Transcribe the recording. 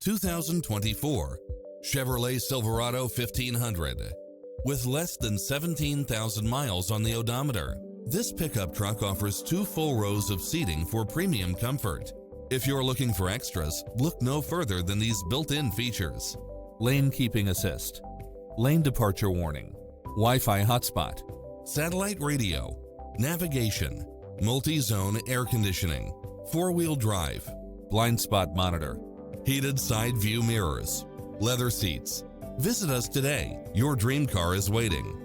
2024 Chevrolet Silverado 1500. With less than 17,000 miles on the odometer, this pickup truck offers 2 full rows of seating for premium comfort. If you're looking for extras, look no further than these built-in features: lane keeping assist, lane departure warning, Wi-Fi hotspot, satellite radio, navigation, multi-zone air conditioning, 4-wheel drive, blind spot monitor, heated side view mirrors, leather seats. Visit us today. Your dream car is waiting.